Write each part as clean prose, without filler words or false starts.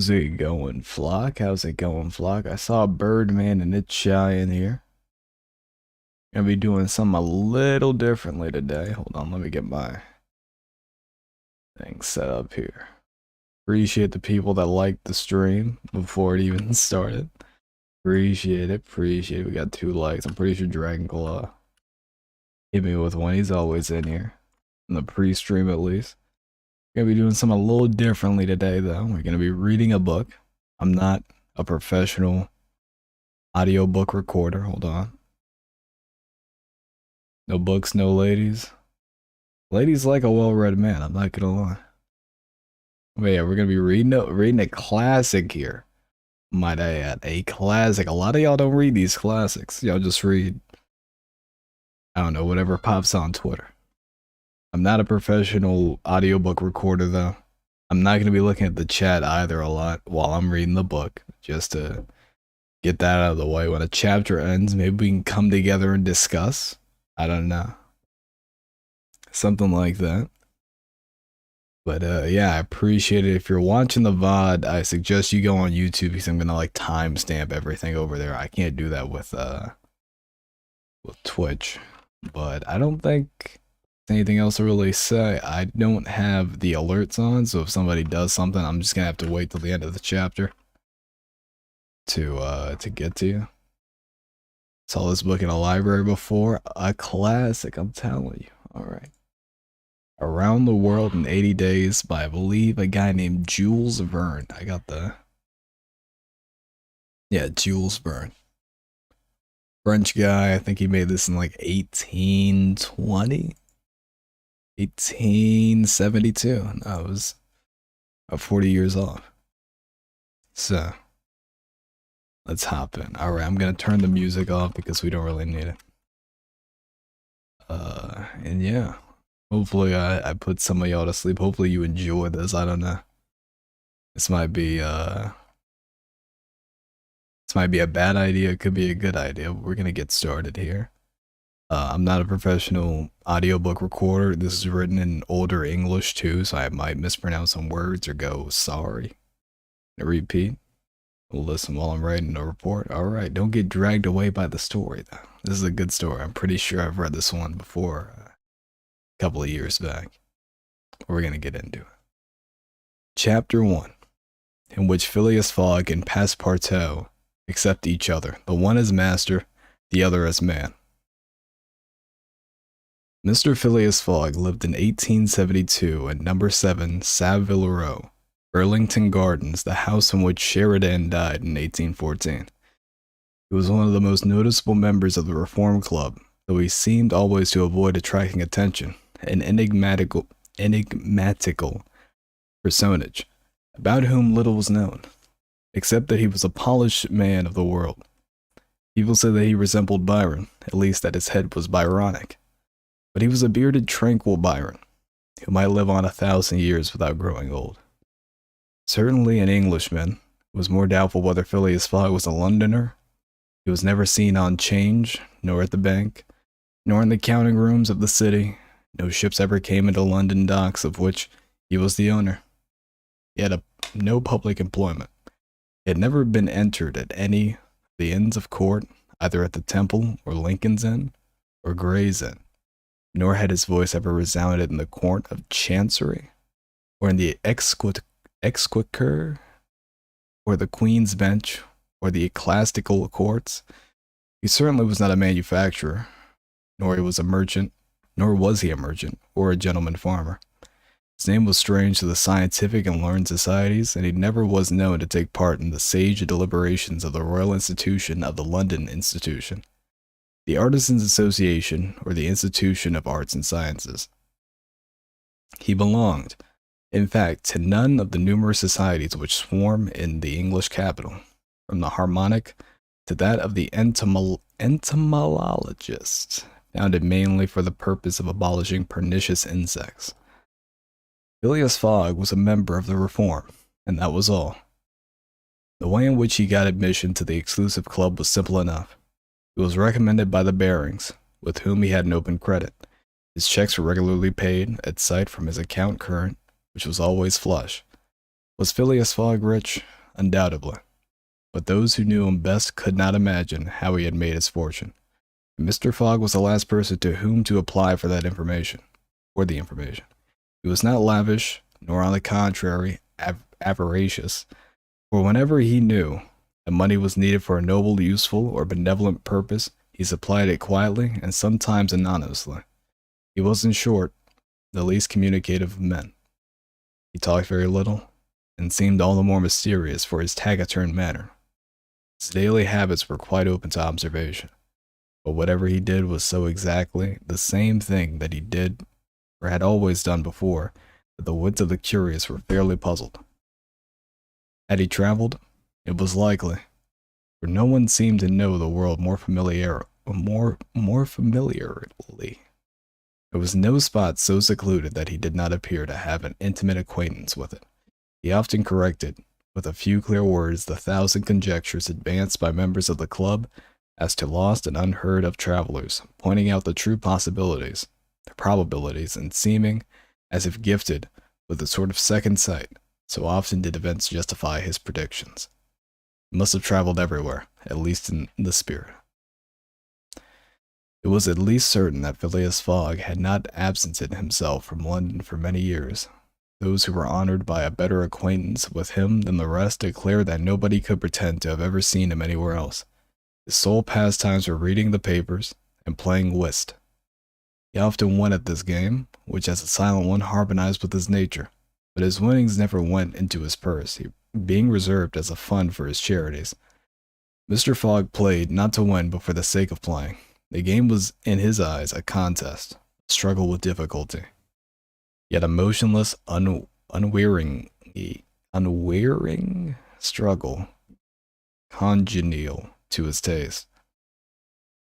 How's it going, Flock? How's it going, Flock? I saw Birdman and it's shy in here. Gonna be doing something a little differently today. Hold on, let me get my thing set up here. Appreciate the people that liked the stream before it even started. Appreciate it, appreciate it. We got 2 likes. I'm pretty sure Dragon Claw hit me with one. He's always in here. In the pre-stream at least. Gonna be doing something a little differently today though. We're gonna be reading a book. I'm not a professional audiobook recorder. Hold on. No books, no ladies. Ladies like a well-read man, I'm not gonna lie. But yeah, we're gonna be reading a classic here. Might I add, a classic. A lot of y'all don't read these classics. Y'all just read, I don't know, whatever pops on Twitter. I'm not a professional audiobook recorder though. I'm not gonna be looking at the chat either a lot while I'm reading the book. Just to get that out of the way. When a chapter ends, maybe we can come together and discuss. I don't know. Something like that. But yeah, I appreciate it. If you're watching the VOD, I suggest you go on YouTube because I'm gonna like timestamp everything over there. I can't do that with Twitch. But I don't think there's anything else to really say. I don't have the alerts on, so if somebody does something, I'm just gonna have to wait till the end of the chapter to get to you. Saw this book in a library before. A classic, I'm telling you. Alright. Around the World in 80 Days by, I believe, a guy named Jules Verne. I got the... Yeah, Jules Verne. French guy. I think he made this in like 1820? 1872. No, it was 40 years off. So, let's hop in. Alright, I'm gonna turn the music off because we don't really need it. And yeah. Hopefully I put some of y'all to sleep. Hopefully you enjoy this. I don't know. This might be a bad idea. It could be a good idea. We're gonna get started here. I'm not a professional audiobook recorder. This is written in older English too, so I might mispronounce some words or go sorry. And repeat. We'll listen while I'm writing a report. Alright, don't get dragged away by the story though. This is a good story. I'm pretty sure I've read this one before. Couple of years back. We're gonna get into it. Chapter 1, in which Phileas Fogg and Passepartout accept each other, the one as master, the other as man. Mr. Phileas Fogg lived in 1872 at number 7 Savile Row, Burlington Gardens, the house in which Sheridan died in 1814. He was one of the most noticeable members of the Reform Club, though he seemed always to avoid attracting attention. An enigmatical personage, about whom little was known, except that he was a polished man of the world. People said that he resembled Byron, at least that his head was Byronic. But he was a bearded, tranquil Byron, who might live on 1,000 years without growing old. Certainly an Englishman. It was more doubtful whether Phileas Fogg was a Londoner. He was never seen on 'Change, nor at the bank, nor in the counting rooms of the city. No ships ever came into London docks of which he was the owner. He had no public employment. He had never been entered at any of the Inns of Court, either at the Temple or Lincoln's Inn or Gray's Inn, nor had his voice ever resounded in the Court of Chancery or in the Exchequer or the Queen's Bench or the Ecclesiastical Courts. He certainly was not a manufacturer, nor was he a merchant or a gentleman farmer. His name was strange to the scientific and learned societies, and he never was known to take part in the sage deliberations of the Royal Institution of the London Institution, the Artisans' Association, or the Institution of Arts and Sciences. He belonged, in fact, to none of the numerous societies which swarm in the English capital, from the harmonic to that of the entomologist, founded mainly for the purpose of abolishing pernicious insects. Phileas Fogg was a member of the Reform, and that was all. The way in which he got admission to the exclusive club was simple enough. He was recommended by the Barings, with whom he had an open credit. His checks were regularly paid at sight from his account current, which was always flush. Was Phileas Fogg rich? Undoubtedly. But those who knew him best could not imagine how he had made his fortune. Mr. Fogg was the last person to whom to apply for that information, or the information. He was not lavish, nor on the contrary, avaricious, for whenever he knew that money was needed for a noble, useful, or benevolent purpose, he supplied it quietly and sometimes anonymously. He was, in short, the least communicative of men. He talked very little, and seemed all the more mysterious for his taciturn manner. His daily habits were quite open to observation, but whatever he did was so exactly the same thing that he did or had always done before that the wits of the curious were fairly puzzled. Had he traveled? It was likely, for no one seemed to know the world more familiarly. There was no spot so secluded that he did not appear to have an intimate acquaintance with it. He often corrected, with a few clear words, the thousand conjectures advanced by members of the club as to lost and unheard of travelers, pointing out the true possibilities, the probabilities, and seeming as if gifted with a sort of second sight, so often did events justify his predictions. He must have traveled everywhere, at least in the spirit. It was at least certain that Phileas Fogg had not absented himself from London for many years. Those who were honored by a better acquaintance with him than the rest declared that nobody could pretend to have ever seen him anywhere else. His sole pastimes were reading the papers and playing whist. He often won at this game, which as a silent one harmonized with his nature, but his winnings never went into his purse, being reserved as a fund for his charities. Mr. Fogg played not to win but for the sake of playing. The game was in his eyes a contest, a struggle with difficulty. Yet a motionless, unwearying struggle, congenial to his taste.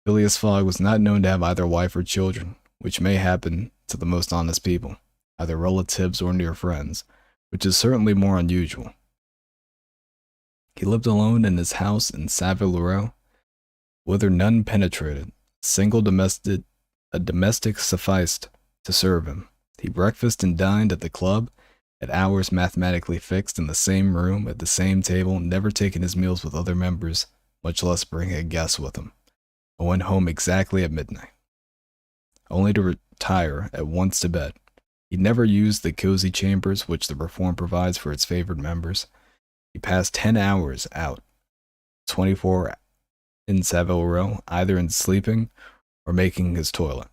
Phileas Fogg was not known to have either wife or children, which may happen to the most honest people, either relatives or near friends, which is certainly more unusual. He lived alone in his house in Savile Row, whither none penetrated. A domestic sufficed to serve him. He breakfasted and dined at the club, at hours mathematically fixed, in the same room, at the same table, never taking his meals with other members, much less bringing a guest with him, and went home exactly at midnight, only to retire at once to bed. He never used the cozy chambers which the Reform provides for its favored members. He passed 10 hours out, 24 in Savile Row, either in sleeping or making his toilet.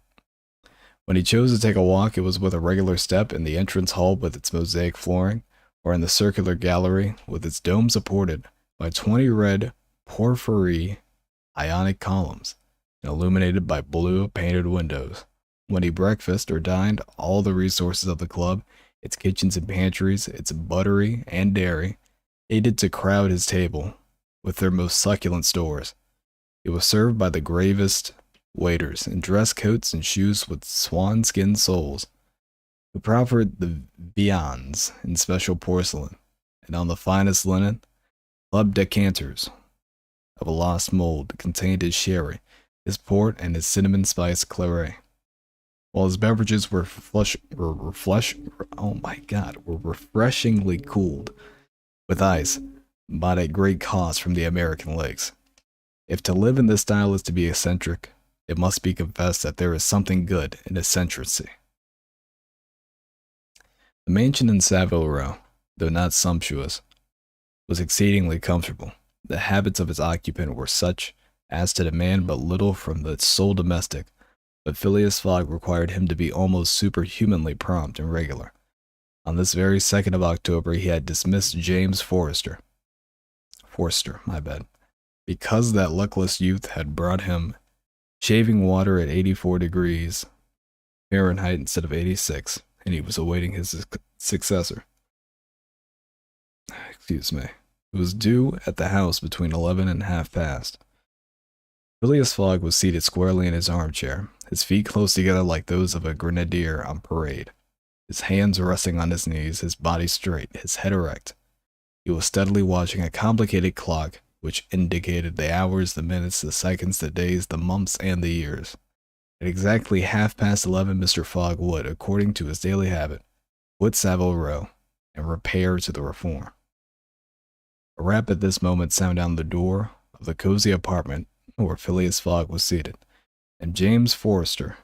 When he chose to take a walk, it was with a regular step in the entrance hall with its mosaic flooring, or in the circular gallery with its dome supported by 20 red porphyry Ionic columns, and illuminated by blue painted windows. When he breakfasted or dined, all the resources of the club, its kitchens and pantries, its buttery and dairy, aided to crowd his table with their most succulent stores. It was served by the gravest waiters in dress coats and shoes with swan-skin soles, who proffered the viands in special porcelain, and on the finest linen, club decanters of a lost mold contained his sherry, his port, and his cinnamon-spiced claret, while his beverages were refreshingly cooled with ice, bought at great cost from the American lakes. If to live in this style is to be eccentric, it must be confessed that there is something good in eccentricity. The mansion in Savile Row, though not sumptuous, was exceedingly comfortable. The habits of its occupant were such as to demand but little from the sole domestic, but Phileas Fogg required him to be almost superhumanly prompt and regular. On this very 2nd of October, he had dismissed James Forster, because that luckless youth had brought him shaving water at 84 degrees Fahrenheit instead of 86, and he was awaiting his successor. It was due at the house between 11 and half past. Phileas Fogg was seated squarely in his armchair, his feet close together like those of a grenadier on parade, his hands resting on his knees, his body straight, his head erect. He was steadily watching a complicated clock which indicated the hours, the minutes, the seconds, the days, the months, and the years. At exactly 11:30, Mr. Fogg would, according to his daily habit, quit Savile Row and repair to the reform. A rap at this moment sounded on the door of the cozy apartment where Phileas Fogg was seated, and James Forrester,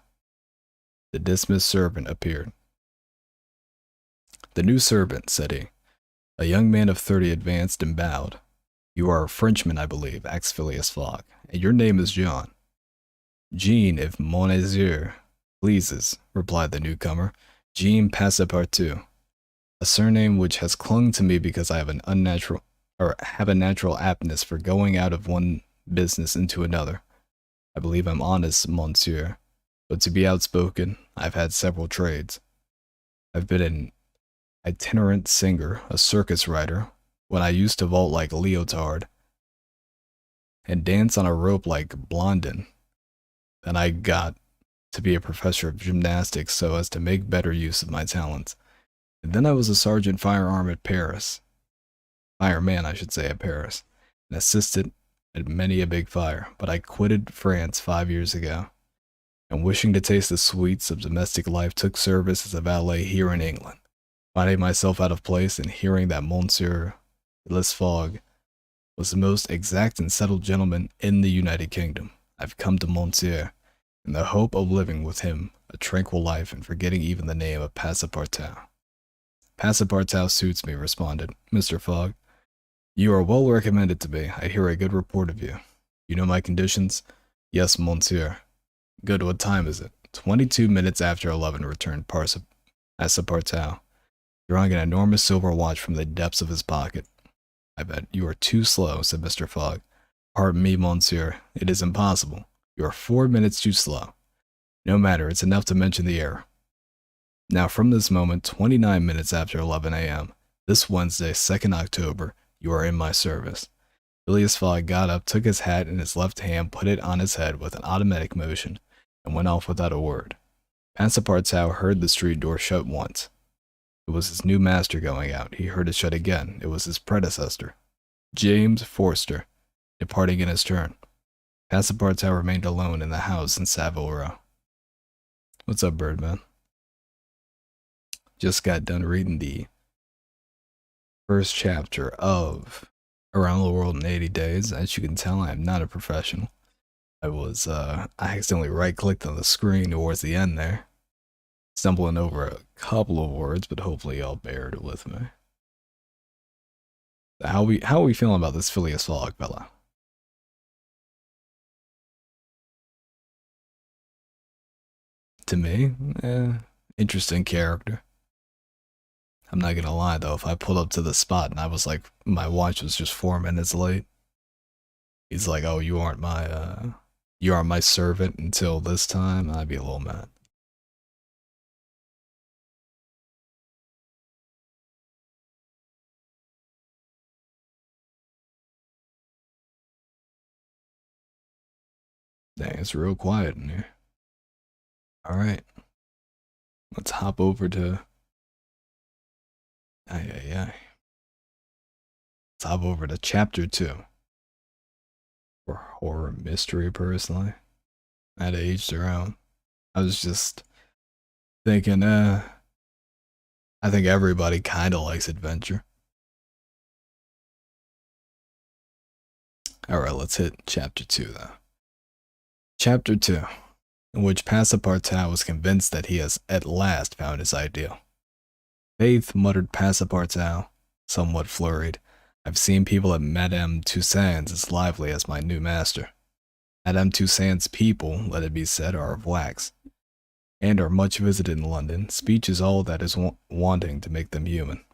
the dismissed servant, appeared. "The new servant," said he. A young man of 30 advanced and bowed. "You are a Frenchman, I believe," asked Phileas Fogg, "and your name is John." "Jean, if Monsieur pleases," replied the newcomer. "Jean Passepartout, a surname which has clung to me because I have a natural aptness for going out of one business into another. I believe I'm honest, monsieur, but to be outspoken, I've had several trades. I've been an itinerant singer, a circus rider, when I used to vault like Leotard, and dance on a rope like Blondin. Then I got to be a professor of gymnastics so as to make better use of my talents. And then I was a sergeant fireman, I should say, at Paris, and assisted at many a big fire. But I quitted France 5 years ago, and wishing to taste the sweets of domestic life, took service as a valet here in England. Finding myself out of place and hearing that Monsieur Phileas Fogg was the most exact and settled gentleman in the United Kingdom, I've come to Monsieur in the hope of living with him a tranquil life and forgetting even the name of Passepartout." "Passepartout suits me," responded Mr. Fogg. "You are well recommended to me. I hear a good report of you. You know my conditions?" "Yes, monsieur." "Good. What time is it?" 22 minutes after 11, returned Passepartout, drawing an enormous silver watch from the depths of his pocket. "I bet you are too slow," said Mr. Fogg. "Pardon me, monsieur. It is impossible. You are 4 minutes too slow. No matter, it's enough to mention the error. Now from this moment, 29 minutes after 11 a.m., this Wednesday, 2nd October, you are in my service." Phileas Fogg got up, took his hat in his left hand, put it on his head with an automatic motion, and went off without a word. Passepartout heard the street door shut once. It was his new master going out. He heard it shut again. It was his predecessor, James Forrester, departing in his turn. Passepartout remained alone in the house in Savile Row. What's up, Birdman? Just got done reading the first chapter of Around the World in 80 Days. As you can tell, I am not a professional. I accidentally right-clicked on the screen towards the end there, stumbling over a couple of words, but hopefully y'all bear it with me. How are we feeling about this Phileas Fogg fella? To me, interesting character. I'm not gonna lie though, if I pulled up to the spot and I was like, my watch was just 4 minutes late, he's like, "Oh, you aren't my servant until this time," I'd be a little mad. Dang, it's real quiet in here. Alright. Let's hop over to... Let's hop over to chapter 2. For horror mystery, personally. At age their own. I was just thinking, I think everybody kinda likes adventure. Alright, let's hit chapter 2 though. Chapter 2, in which Passepartout was convinced that he has at last found his ideal. "Faith," muttered Passepartout, somewhat flurried, "I've seen people at Madame Toussaint's as lively as my new master. Madame Toussaint's people, let it be said, are of wax, and are much visited in London. Speech is all that is wanting to make them human."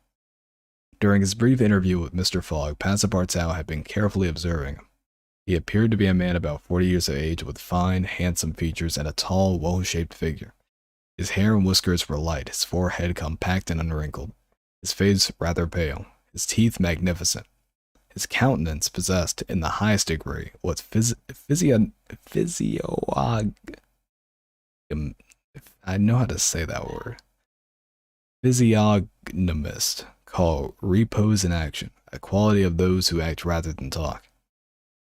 During his brief interview with Mr. Fogg, Passepartout had been carefully observing him. He appeared to be a man about 40 years of age, with fine, handsome features and a tall, well-shaped figure. His hair and whiskers were light, his forehead compact and unwrinkled, his face rather pale, his teeth magnificent. His countenance possessed, in the highest degree, what I know how to say that word. Physiognomists call repose in action, a quality of those who act rather than talk.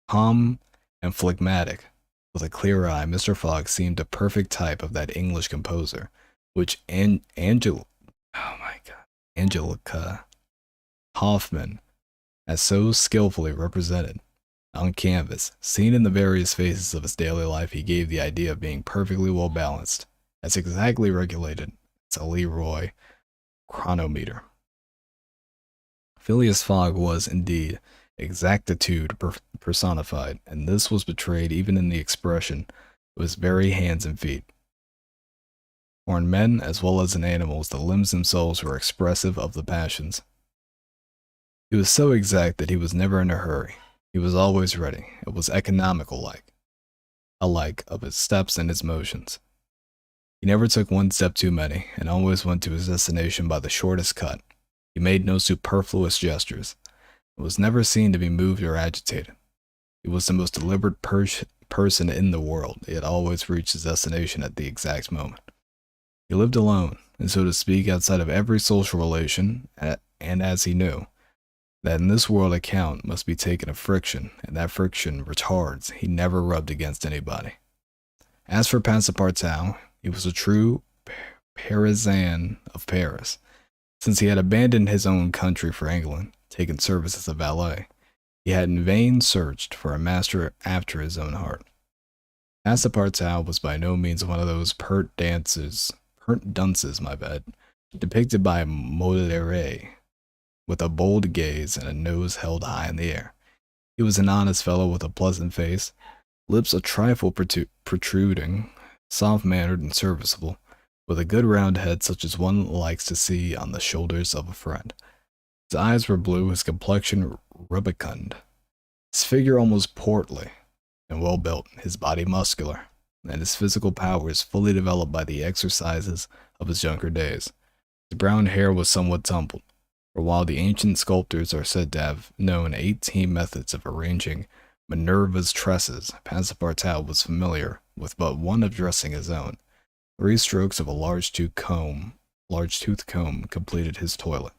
Calm and phlegmatic, with a clear eye, Mr. Fogg seemed a perfect type of that English composer, which Angelica Hoffman, as so skillfully represented on canvas, seen in the various phases of his daily life, he gave the idea of being perfectly well balanced, as exactly regulated as a Leroy chronometer. Phileas Fogg was, indeed, exactitude personified, and this was betrayed even in the expression of his very hands and feet. For in men, as well as in animals, the limbs themselves were expressive of the passions. He was so exact that he was never in a hurry. He was always ready. It was alike of his steps and his motions. He never took one step too many, and always went to his destination by the shortest cut. He made no superfluous gestures, and was never seen to be moved or agitated. He was the most deliberate person in the world, yet always reached his destination at the exact moment. He lived alone, and so to speak, outside of every social relation, and as he knew that in this world account must be taken of friction, and that friction retards, he never rubbed against anybody. As for Passepartout, he was a true Parisan of Paris. Since he had abandoned his own country for England, taken service as a valet, he had in vain searched for a master after his own heart. Passepartout was by no means one of those pert dunces, depicted by Molière, with a bold gaze and a nose held high in the air. He was an honest fellow with a pleasant face, lips a trifle protruding, soft-mannered and serviceable, with a good round head such as one likes to see on the shoulders of a friend. His eyes were blue, his complexion rubicund, his figure almost portly and well-built, his body muscular, and his physical powers fully developed by the exercises of his younger days. His brown hair was somewhat tumbled, for while the ancient sculptors are said to have known 18 methods of arranging Minerva's tresses, Passepartout was familiar with but one of dressing his own. 3 strokes of a large-toothed comb completed his toilet.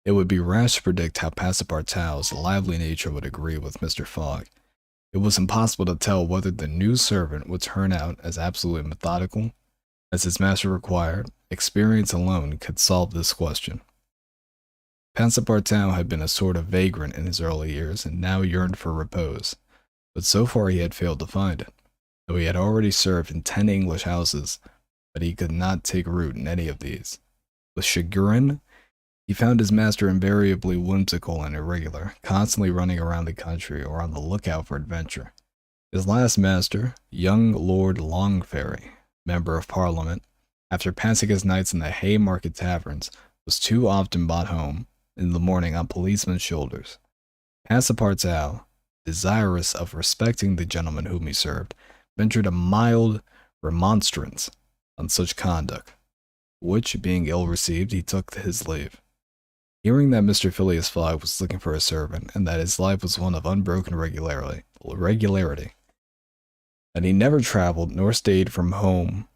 It would be rash to predict how Passepartout's lively nature would agree with Mr. Fogg. It was impossible to tell whether the new servant would turn out as absolutely methodical as his master required. Experience alone could solve this question. Passepartout had been a sort of vagrant in his early years, and now yearned for repose, but so far he had failed to find it. Though he had already served in 10 English houses, but he could not take root in any of these. With chagrin, he found his master invariably whimsical and irregular, constantly running around the country or on the lookout for adventure. His last master, young Lord Longferry, Member of Parliament, after passing his nights in the Haymarket taverns, was too often brought home in the morning on policemen's shoulders. Passepartout, desirous of respecting the gentleman whom he served, ventured a mild remonstrance on such conduct, which, being ill received, he took his leave. Hearing that Mr. Phileas Fogg was looking for a servant, and that his life was one of unbroken regularity, that he never traveled nor stayed from home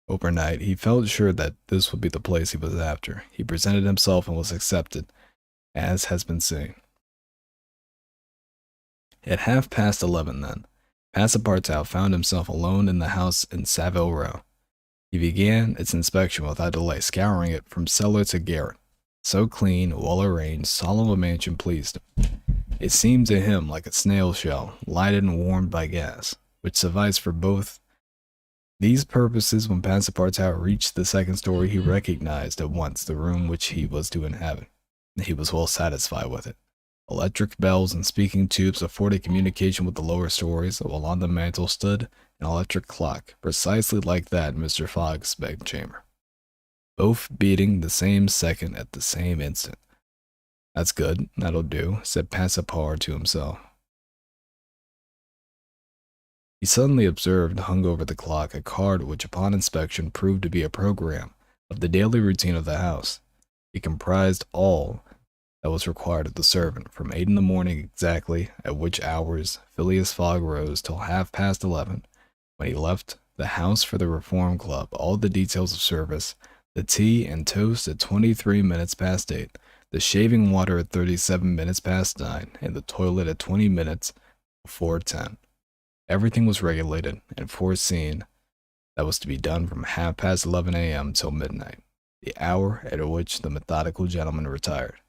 overnight, he felt sure that this would be the place he was after. He presented himself and was accepted, as has been seen. At 11:30 then, Passepartout found himself alone in the house in Savile Row. He began its inspection without delay, scouring it from cellar to garret. So clean, well-arranged, solemn a mansion pleased him. It seemed to him like a snail shell, lighted and warmed by gas, which sufficed for both these purposes. When Passepartout reached the second story, he recognized at once the room which he was to inhabit. He was well satisfied with it. Electric bells and speaking tubes afforded communication with the lower stories, while on the mantel stood an electric clock, precisely like that in Mr. Fogg's bedchamber, both beating the same second at the same instant. "That's good, that'll do," said Passepartout to himself. He suddenly observed, hung over the clock, a card which upon inspection proved to be a program of the daily routine of the house. It comprised all that was required of the servant, from 8 in the morning exactly, at which hours Phileas Fogg rose, till 11:30, when he left the house for the Reform Club, all the details of service, the tea and toast at 23 minutes past 8, the shaving water at 37 minutes past 9, and the toilet at 20 minutes before 10. Everything was regulated and foreseen That was to be done from 11:30 a.m. till midnight, the hour at which the methodical gentleman retired.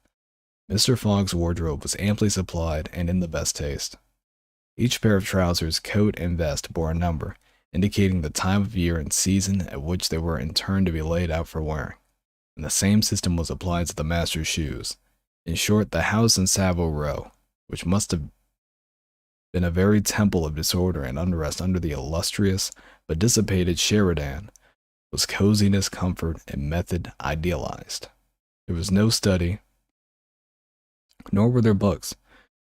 Mr. Fogg's wardrobe was amply supplied and in the best taste. Each pair of trousers, coat, and vest bore a number, indicating the time of year and season at which they were in turn to be laid out for wearing, and the same system was applied to the master's shoes. In short, the house in Savile Row, which must have been a very temple of disorder and unrest under the illustrious but dissipated Sheridan, was coziness, comfort, and method idealized. There was no study, nor were there books,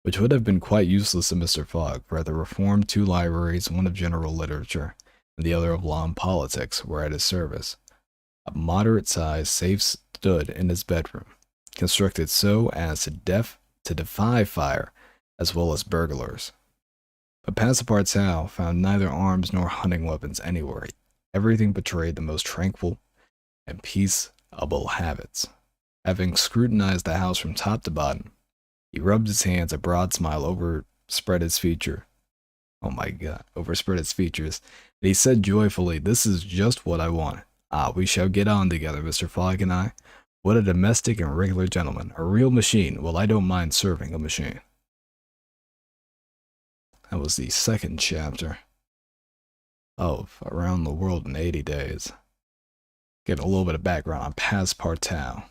which would have been quite useless to Mr. Fogg, for at the Reformed 2 libraries, one of general literature, and the other of law and politics, were at his service. A moderate-sized safe stood in his bedroom, constructed so as to defy fire as well as burglars. But Passepartout found neither arms nor hunting weapons anywhere. Everything betrayed the most tranquil and peaceable habits. Having scrutinized the house from top to bottom, he rubbed his hands, a broad smile overspread his features, and he said joyfully, "This is just what I want. Ah, we shall get on together, Mr. Fogg and I. What a domestic and regular gentleman. A real machine. Well, I don't mind serving a machine." That was the second chapter of Around the World in 80 Days. Get a little bit of background on Passepartout.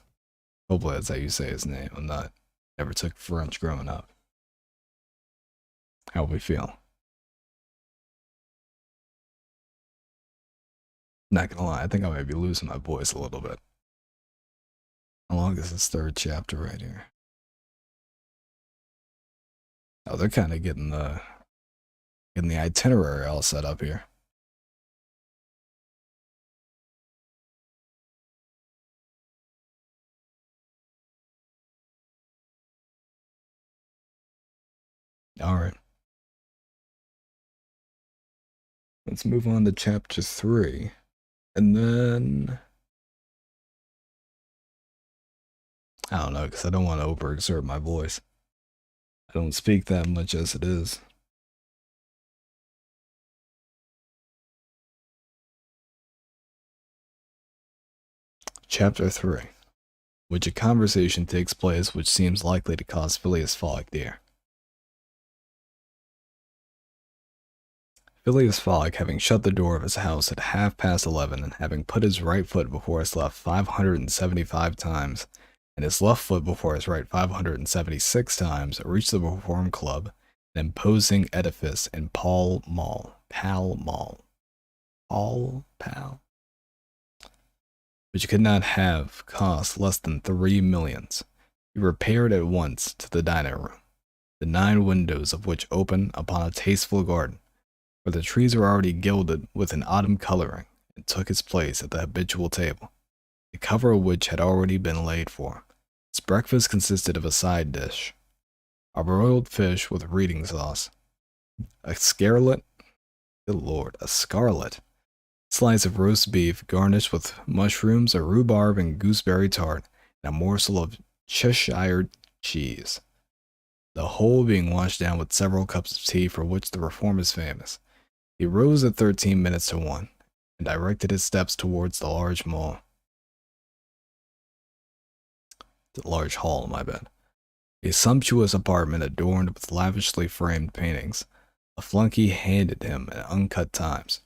Hopefully that's how you say his name. Never took French growing up. How we feel? Not gonna lie, I think I might be losing my voice a little bit. How long is this third chapter right here? Oh, they're kind of getting the itinerary all set up here. All right. Let's move on to chapter 3. And then I don't know, because I don't want to overexert my voice. I don't speak that much as it is. Chapter 3, which a conversation takes place which seems likely to cause Phileas Fogg dear. Phileas Fogg, having shut the door of his house at 11:30, and having put his right foot before his left 575 times, and his left foot before his right 576 times, reached the Reform Club, an imposing edifice in Pall Mall, which could not have cost less than 3 millions. He repaired at once to the dining room, the 9 windows of which open upon a tasteful garden, where the trees were already gilded with an autumn coloring, and took his place at the habitual table, the cover of which had already been laid for him. His breakfast consisted of a side dish, a broiled fish with reading sauce, a scarlet slice of roast beef garnished with mushrooms, a rhubarb and gooseberry tart, and a morsel of Cheshire cheese, the whole being washed down with several cups of tea for which the Reform is famous. He rose at 13 minutes to 1, and directed his steps towards the large hall, a sumptuous apartment adorned with lavishly framed paintings. A flunky handed him an uncut Times,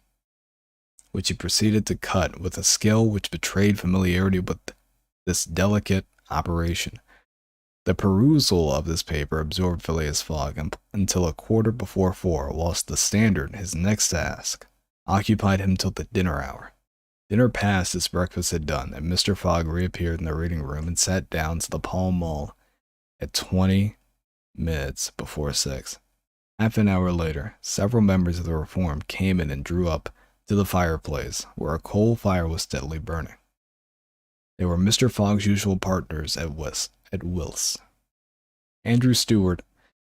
which he proceeded to cut with a skill which betrayed familiarity with this delicate operation. The perusal of this paper absorbed Phileas Fogg until 4:15, whilst the Standard, his next task, occupied him till the dinner hour. Dinner passed as breakfast had done, and Mr. Fogg reappeared in the reading room and sat down to the Pall Mall at 20 minutes before 6. Half an hour later, several members of the Reform came in and drew up to the fireplace, where a coal fire was steadily burning. They were Mr. Fogg's usual partners at Wills, Andrew Stewart,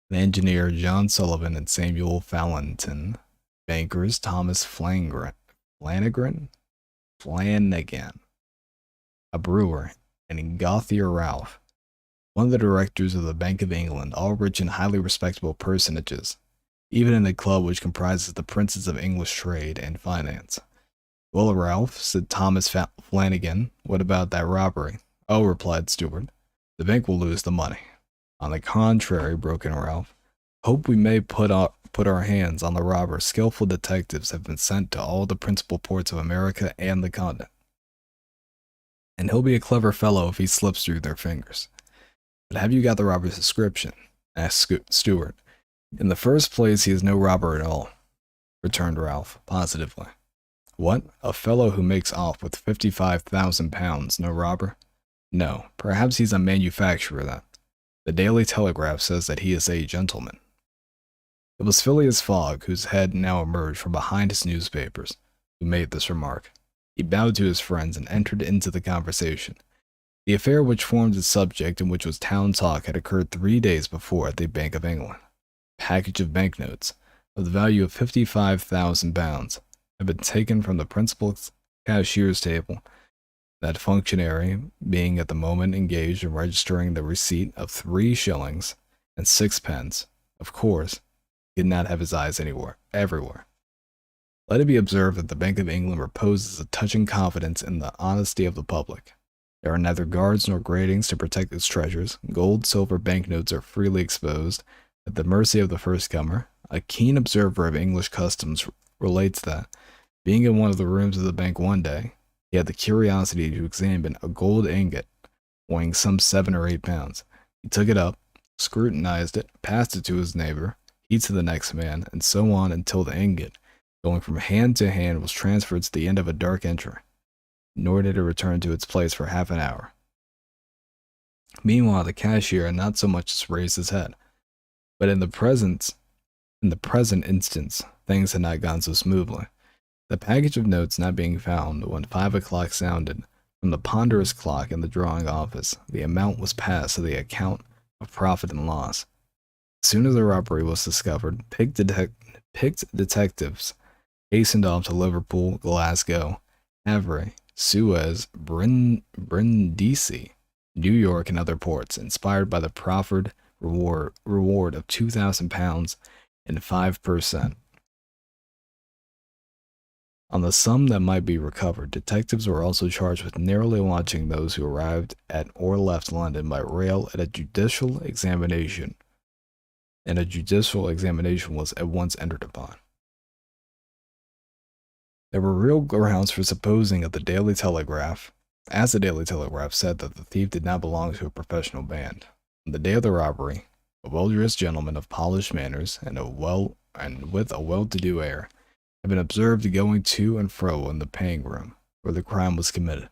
the engineer, John Sullivan, and Samuel Fallentin, bankers, Thomas Flanagan, a brewer, and Gauthier Ralph, one of the directors of the Bank of England, all rich and highly respectable personages, even in a club which comprises the princes of English trade and finance. Well, Ralph, said Thomas Flanagan, what about that robbery? Oh, replied Stewart, the bank will lose the money. On the contrary, broke in Ralph, hope we may put our hands on the robber. Skillful detectives have been sent to all the principal ports of America and the continent. And he'll be a clever fellow if he slips through their fingers. But have you got the robber's description? Asked Stewart. In the first place, he is no robber at all, returned Ralph, positively. What? A fellow who makes off with £55,000, no robber? No, perhaps he's a manufacturer then. The Daily Telegraph says that he is a gentleman. It was Phileas Fogg, whose head now emerged from behind his newspapers, who made this remark. He bowed to his friends and entered into the conversation. The affair which formed its subject and which was town talk had occurred 3 days before at the Bank of England. A package of banknotes, of the value of £55,000, had been taken from the principal cashier's table, that functionary being at the moment engaged in registering the receipt of 3 shillings and 6 pence. Of course, he did not have his eyes everywhere. Let it be observed that the Bank of England reposes a touching confidence in the honesty of the public. There are neither guards nor gratings to protect its treasures. Gold, silver, banknotes are freely exposed, at the mercy of the first comer. A keen observer of English customs relates that, being in one of the rooms of the bank one day, he had the curiosity to examine a gold ingot weighing some 7 or 8 pounds. He took it up, scrutinized it, passed it to his neighbor, he to the next man, and so on until the ingot, going from hand to hand, was transferred to the end of a dark entry. Nor did it return to its place for half an hour. Meanwhile, the cashier had not so much as raised his head. But in the present instance, things had not gone so smoothly. The package of notes not being found when 5 o'clock sounded from the ponderous clock in the drawing office, the amount was passed to the account of profit and loss. As soon as the robbery was discovered, picked detectives hastened off to Liverpool, Glasgow, Havre, Suez, Brindisi, New York, and other ports, inspired by the proffered reward of £2,000 and 5%. On the sum that might be recovered, detectives were also charged with narrowly watching those who arrived at or left London by rail at a judicial examination, and a judicial examination was at once entered upon. There were real grounds for supposing that the Daily Telegraph, as the Daily Telegraph said, that the thief did not belong to a professional band. On the day of the robbery, a well-dressed gentleman of polished manners and with a well-to-do air had been observed going to and fro in the paying room where the crime was committed.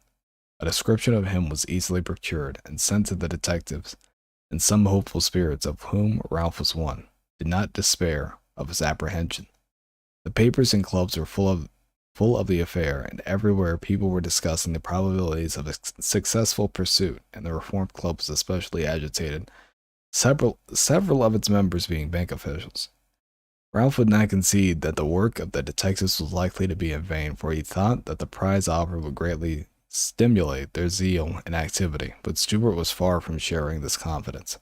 A description of him was easily procured and sent to the detectives, and some hopeful spirits, of whom Ralph was one, did not despair of his apprehension. The papers and clubs were full of the affair, and everywhere people were discussing the probabilities of a successful pursuit, and the Reform Club was especially agitated, several of its members being bank officials. Ralph would not concede that the work of the detectives was likely to be in vain, for he thought that the prize offered would greatly stimulate their zeal and activity, but Stewart was far from sharing this confidence,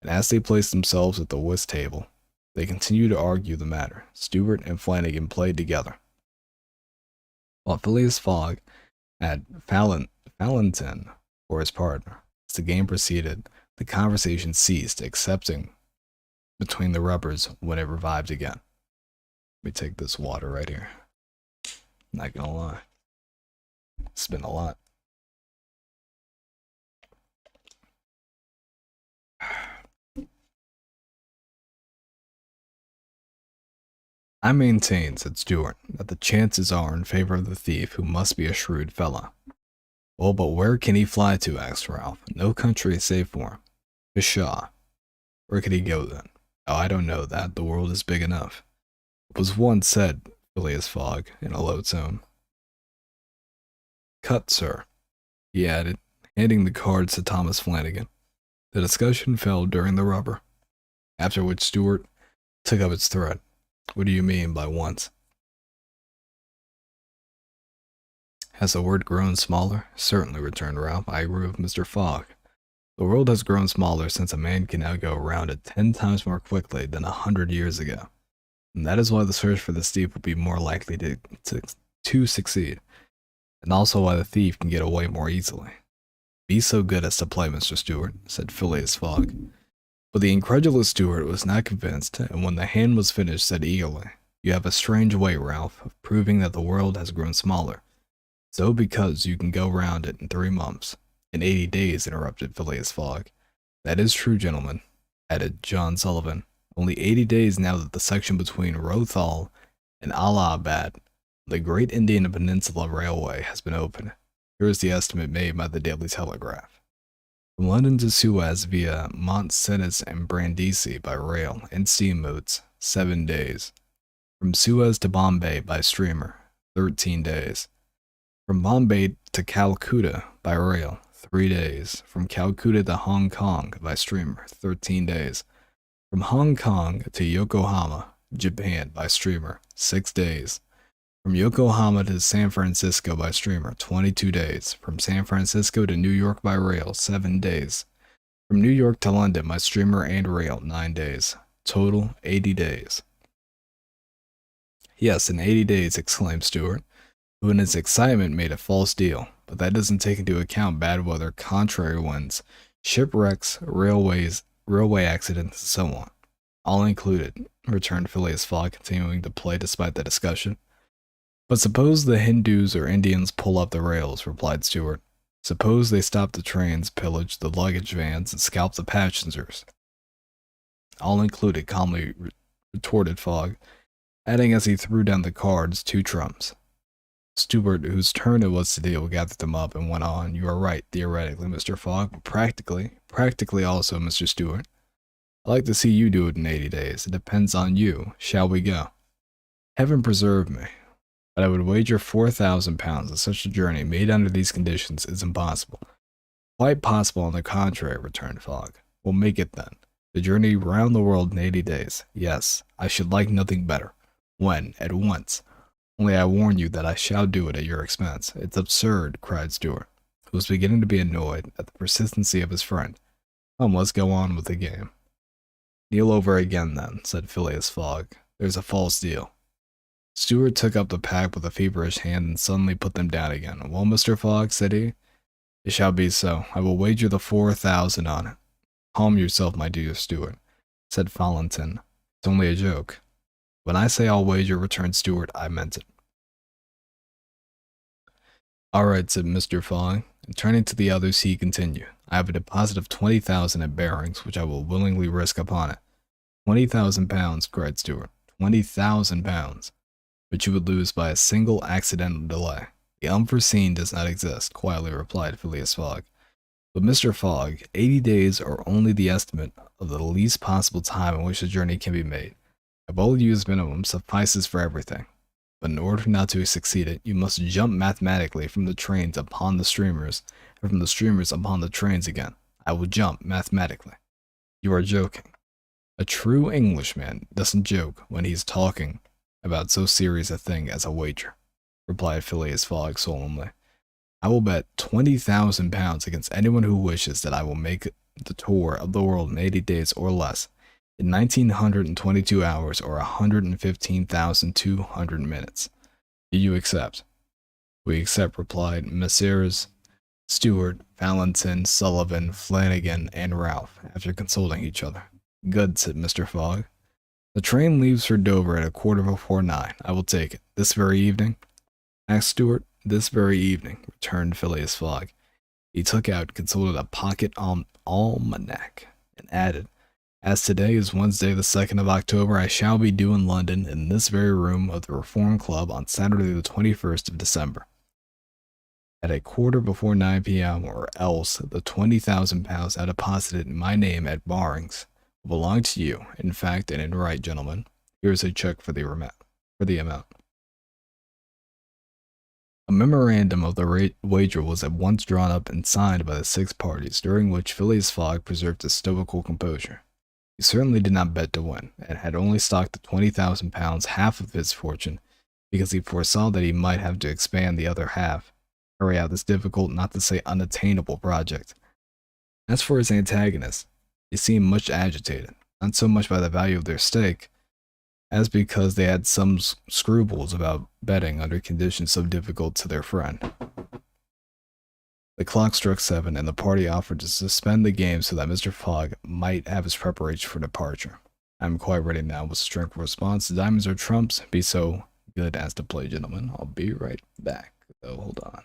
and as they placed themselves at the whist table, they continued to argue the matter. Stewart and Flanagan played together, while Phileas Fogg had Fallentin for his partner. As the game proceeded, the conversation ceased, excepting between the rubbers when it revived again. Let me take this water right here. Not gonna lie, it's been a lot. I maintain, said Stewart, that the chances are in favor of the thief, who must be a shrewd fellow. Well, but where can he fly to? Asked Ralph. No country is safe for him. Pshaw. Where could he go then? Oh, I don't know that. The world is big enough. It was once said, Phileas Fogg, in a low tone. Cut, sir, he added, handing the cards to Thomas Flanagan. The discussion fell during the rubber, after which Stewart took up its thread. What do you mean by once? Has the word grown smaller? Certainly, returned Ralph. I agree with Mr. Fogg. The world has grown smaller since a man can now go around it 10 times more quickly than 100 years ago. And that is why the search for the thief will be more likely to to succeed, and also why the thief can get away more easily. Be so good as to play, Mr. Stewart, said Phileas Fogg. But the incredulous Stewart was not convinced, and when the hand was finished, said eagerly, "You have a strange way, Ralph, of proving that the world has grown smaller. So because you can go round it in 3 months. In 80 days, interrupted Phileas Fogg. That is true, gentlemen, added John Sullivan. Only 80 days now that the section between Rothal and Allahabad, the great Indian Peninsula Railway, has been opened. Here is the estimate made by the Daily Telegraph. From London to Suez via Mont Cenis and Brindisi by rail and steamboats, 7 days. From Suez to Bombay by steamer, 13 days. From Bombay to Calcutta by rail, 3 days. From Calcutta to Hong Kong by steamer, 13 days. From Hong Kong to Yokohama, Japan by steamer, 6 days. From Yokohama to San Francisco by steamer, 22 days. From San Francisco to New York by rail, 7 days. From New York to London by steamer and rail, 9 days. Total, 80 days. Yes, in 80 days, exclaimed Stewart, who in his excitement made a false deal, but that doesn't take into account bad weather, contrary winds, shipwrecks, railway accidents, and so on. All included, returned Phileas Fogg, continuing to play despite the discussion. But suppose the Hindus or Indians pull up the rails, replied Stewart. Suppose they stop the trains, pillage the luggage vans, and scalp the passengers. All included, calmly retorted Fogg, adding as he threw down the cards 2 trumps. Stewart, whose turn it was to deal, gathered them up and went on. You are right, theoretically, Mr. Fogg, but practically also, Mr. Stewart. I'd like to see you do it in 80 days. It depends on you. Shall we go? Heaven preserve me. But I would wager £4,000 that such a journey made under these conditions is impossible. Quite possible, on the contrary, returned Fogg. We'll make it then. The journey round the world in 80 days. Yes, I should like nothing better. When? At once. Only I warn you that I shall do it at your expense. It's absurd, cried Stewart, who was beginning to be annoyed at the persistency of his friend. Come, let's go on with the game. Kneel over again, then, said Phileas Fogg. There's a false deal. Stewart took up the pack with a feverish hand and suddenly put them down again. Well, Mr. Fogg, said he, it shall be so. I will wager the 4,000 on it. Calm yourself, my dear Stewart, said Fallentin. It's only a joke. When I say I'll wager, returned Stewart, I meant it. All right, said Mr. Fogg, and turning to the others, he continued. I have a deposit of 20,000 at Barings, which I will willingly risk upon it. £20,000, cried Stewart. £20,000. But you would lose by a single accidental delay. The unforeseen does not exist, quietly replied Phileas Fogg. But Mr. Fogg, 80 days are only the estimate of the least possible time in which the journey can be made. A well-used minimum suffices for everything. But in order not to succeed it, you must jump mathematically from the trains upon the streamers, and from the streamers upon the trains again. I will jump mathematically. You are joking. A true Englishman doesn't joke when he's talking about so serious a thing as a wager, replied Phileas Fogg solemnly. I will bet £20,000 against anyone who wishes that I will make the tour of the world in 80 days or less, in 1922 hours or 115,200 minutes. Do you accept? We accept, replied Messrs. Stewart, Fallentin, Sullivan, Flanagan, and Ralph, after consulting each other. Good, said Mr. Fogg. The train leaves for Dover at 9:15. I will take it. This very evening? Asked Stewart. This very evening, returned Phileas Fogg. He took out and consulted a pocket almanac, and added, As today is Wednesday the 2nd of October, I shall be due in London in this very room of the Reform Club on Saturday the 21st of December. At 9:15 p.m. or else the £20,000 I deposited in my name at Barings will belong to you, in fact and in right, gentlemen. Here is a check for the amount. A memorandum of the wager was at once drawn up and signed by the 6 parties, during which Phileas Fogg preserved his stoical composure. He certainly did not bet to win, and had only stocked the £20,000 half of his fortune, because he foresaw that he might have to expand the other half, carry out this difficult, not to say unattainable project. As for his antagonists, they seemed much agitated, not so much by the value of their stake, As because they had some scruples about betting under conditions so difficult to their friend. The clock struck 7, and the party offered to suspend the game so that Mr. Fogg might have his preparation for departure. I'm quite ready now, was the tranquil response. Diamonds are trumps. Be so good as to play, gentlemen. I'll be right back. Oh, hold on.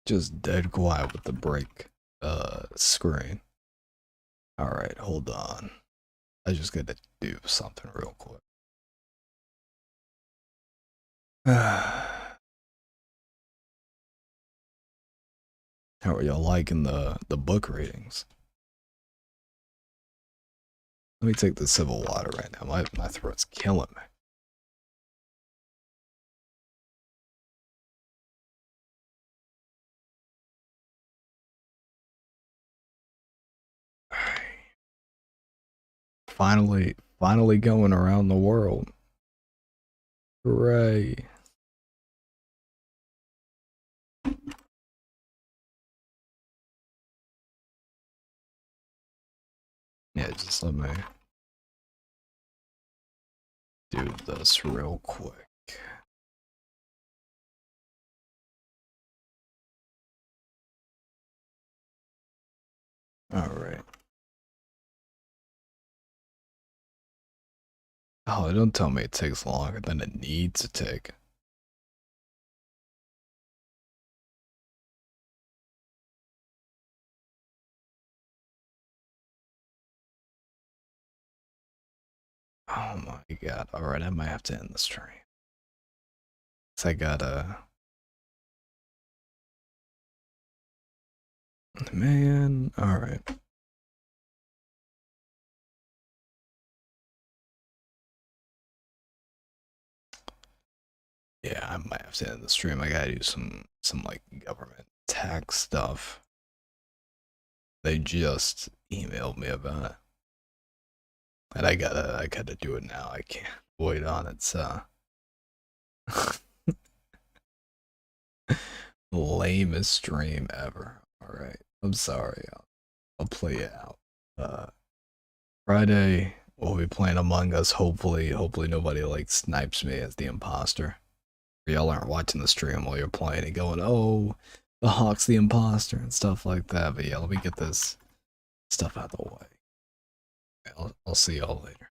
Just dead quiet with the break screen. Alright, hold on. I just gotta do something real quick. How are y'all liking the book readings? Let me take the civil water right now. My throat's killing me. Finally going around the world. Hooray. Yeah, just let me do this real quick. Alright. Oh, don't tell me it takes longer than it needs to take. Oh my god. Alright, I might have to end the stream. So I gotta... Man, alright. Yeah, I might have to end the stream. I gotta do some like government tax stuff. They just emailed me about it. And I gotta do it now. I can't wait on it, so lamest stream ever. Alright. I'm sorry. I'll play it out. Friday we'll be playing Among Us. Hopefully nobody like snipes me as the imposter. Y'all aren't watching the stream while you're playing and going, oh, the Hawk's the imposter and stuff like that. But yeah, let me get this stuff out of the way. I'll see y'all later.